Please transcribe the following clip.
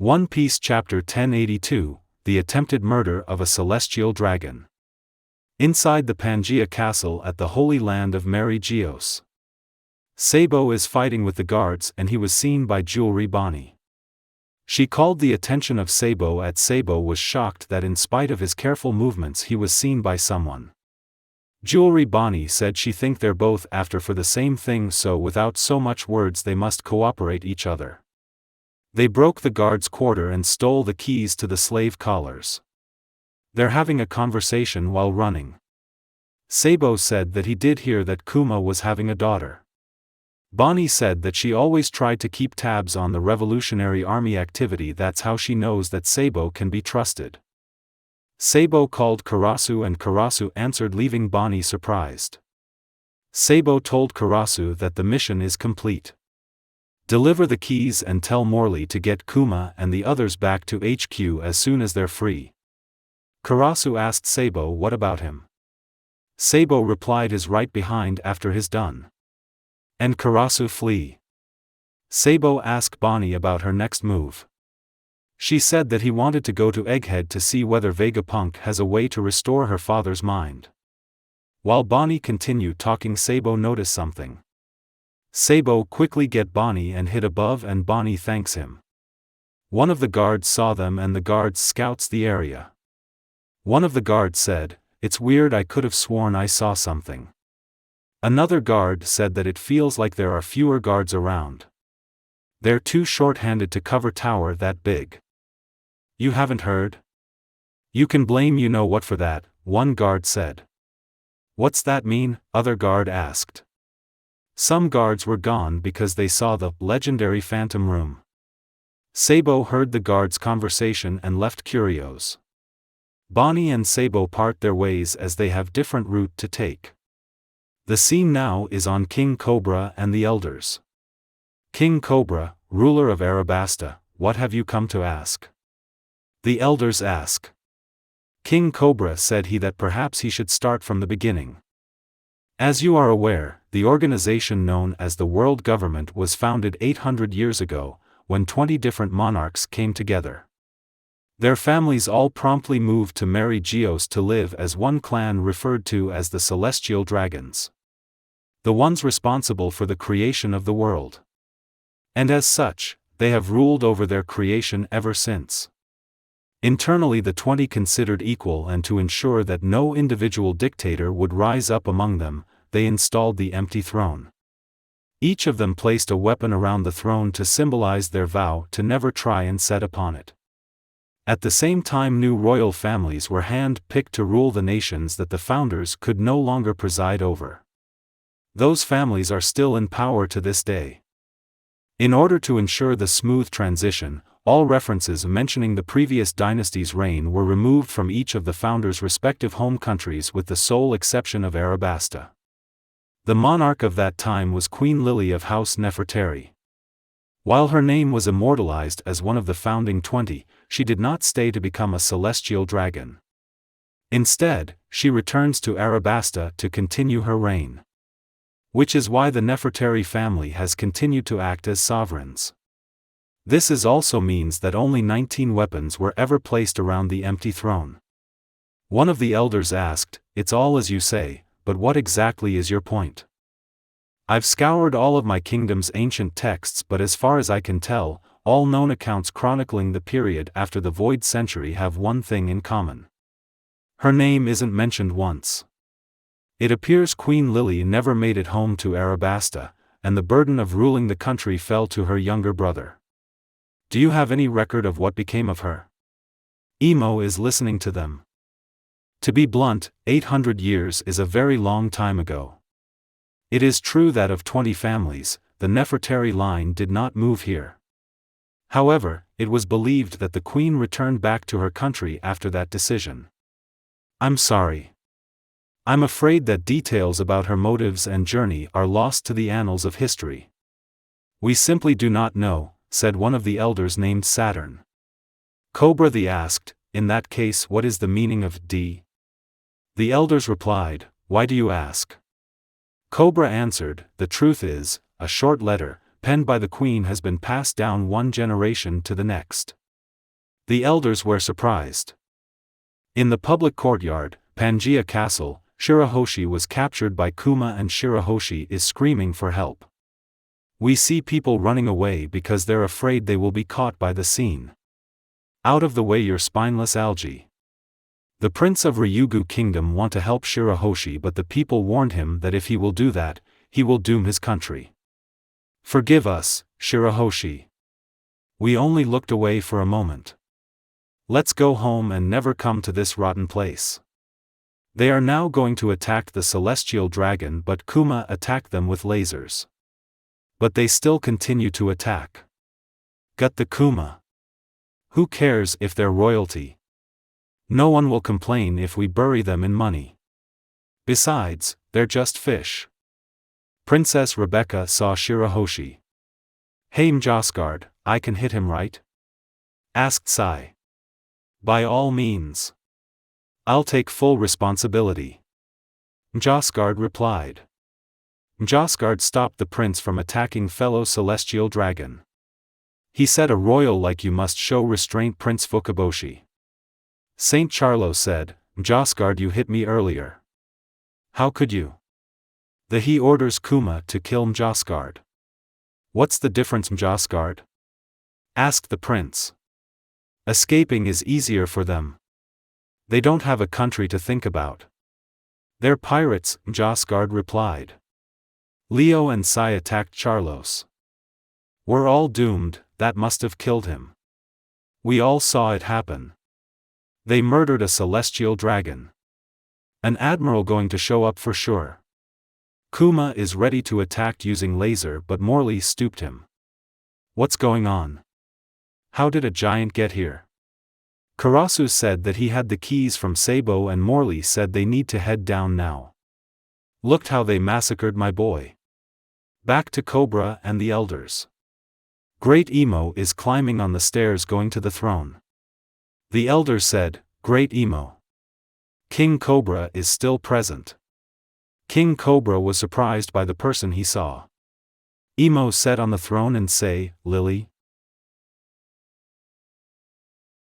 One Piece Chapter 1082, The Attempted Murder of a Celestial Dragon. Inside the Pangaea Castle at the Holy Land of Mary Geoise. Sabo is fighting with the guards and he was seen by Jewelry Bonnie. She called the attention of Sabo as Sabo was shocked that in spite of his careful movements he was seen by someone. Jewelry Bonnie said she think they're both after for the same thing, so without so much words they must cooperate each other. They broke the guard's quarter and stole the keys to the slave collars. They're having a conversation while running. Sabo said that he did hear that Kuma was having a daughter. Bonnie said that she always tried to keep tabs on the Revolutionary Army activity, that's how she knows that Sabo can be trusted. Sabo called Karasu and Karasu answered, leaving Bonnie surprised. Sabo told Karasu that the mission is complete. Deliver the keys and tell Morley to get Kuma and the others back to HQ as soon as they're free. Karasu asked Sabo what about him. Sabo replied is right behind after he's done. And Karasu flee. Sabo asked Bonnie about her next move. She said that he wanted to go to Egghead to see whether Vegapunk has a way to restore her father's mind. While Bonnie continued talking, Sabo noticed something. Sabo quickly get Bonnie and hit above and Bonnie thanks him. One of the guards saw them and the guards scouts the area. One of the guards said, "It's weird, I could have sworn I saw something." Another guard said that it feels like there are fewer guards around. They're too short-handed to cover tower that big. You haven't heard? You can blame you know what for that, one guard said. What's that mean? Other guard asked. Some guards were gone because they saw the legendary Phantom Room. Sabo heard the guards' conversation and left curious. Bonnie and Sabo part their ways as they have different route to take. The scene now is on King Cobra and the elders. King Cobra, ruler of Arabasta, what have you come to ask? The elders ask. King Cobra said that perhaps he should start from the beginning. As you are aware, the organization known as the World Government was founded 800 years ago, when 20 different monarchs came together. Their families all promptly moved to Mary Geoise to live as one clan referred to as the Celestial Dragons. The ones responsible for the creation of the world. And as such, they have ruled over their creation ever since. Internally the 20 considered equal, and to ensure that no individual dictator would rise up among them, they installed the empty throne. Each of them placed a weapon around the throne to symbolize their vow to never try and set upon it. At the same time, new royal families were hand-picked to rule the nations that the founders could no longer preside over. Those families are still in power to this day. In order to ensure the smooth transition, all references mentioning the previous dynasty's reign were removed from each of the founders' respective home countries with the sole exception of Arabasta. The monarch of that time was Queen Lili of House Nefertari. While her name was immortalized as one of the founding 20, she did not stay to become a celestial dragon. Instead, she returns to Arabasta to continue her reign. Which is why the Nefertari family has continued to act as sovereigns. This is also means that only 19 weapons were ever placed around the empty throne. One of the elders asked, "It's all as you say, but what exactly is your point?" I've scoured all of my kingdom's ancient texts, but as far as I can tell, all known accounts chronicling the period after the Void Century have one thing in common. Her name isn't mentioned once. It appears Queen Lili never made it home to Arabasta, and the burden of ruling the country fell to her younger brother. Do you have any record of what became of her? Emo is listening to them. To be blunt, 800 years is a very long time ago. It is true that of 20 families, the Nefertari line did not move here. However, it was believed that the queen returned back to her country after that decision. I'm sorry. I'm afraid that details about her motives and journey are lost to the annals of history. We simply do not know, said one of the elders named Saturn. Cobra the asked, in that case what is the meaning of D? The elders replied, why do you ask? Cobra answered, the truth is, a short letter, penned by the queen has been passed down one generation to the next. The elders were surprised. In the public courtyard, Pangaea Castle, Shirahoshi was captured by Kuma and Shirahoshi is screaming for help. We see people running away because they're afraid they will be caught by the scene. Out of the way, your spineless algae. The Prince of Ryugu Kingdom want to help Shirahoshi, but the people warned him that if he will do that, he will doom his country. Forgive us, Shirahoshi. We only looked away for a moment. Let's go home and never come to this rotten place. They are now going to attack the celestial dragon, but Kuma attacked them with lasers. But they still continue to attack. Gut the Kuma. Who cares if they're royalty? No one will complain if we bury them in money. Besides, they're just fish. Princess Rebecca saw Shirahoshi. Hey Mjosgard, I can hit him, right? Asked Sai. By all means. I'll take full responsibility. Mjosgard replied. Mjosgard stopped the prince from attacking fellow celestial dragon. He said, a royal like you must show restraint, Prince Fukaboshi. Saint Charlo said, Mjosgard, you hit me earlier. How could you? He orders Kuma to kill Mjosgard. What's the difference, Mjosgard? Asked the prince. Escaping is easier for them. They don't have a country to think about. They're pirates, Mjosgard replied. Leo and Sai attacked Charlos. We're all doomed, that must have killed him. We all saw it happen. They murdered a celestial dragon. An admiral going to show up for sure. Kuma is ready to attack using laser, but Morley stooped him. What's going on? How did a giant get here? Karasu said that he had the keys from Sabo, and Morley said they need to head down now. Looked how they massacred my boy. Back to Cobra and the elders. Great Emo is climbing on the stairs going to the throne. The elders said, Great Emo. King Cobra is still present. King Cobra was surprised by the person he saw. Emo sat on the throne and say, Lily.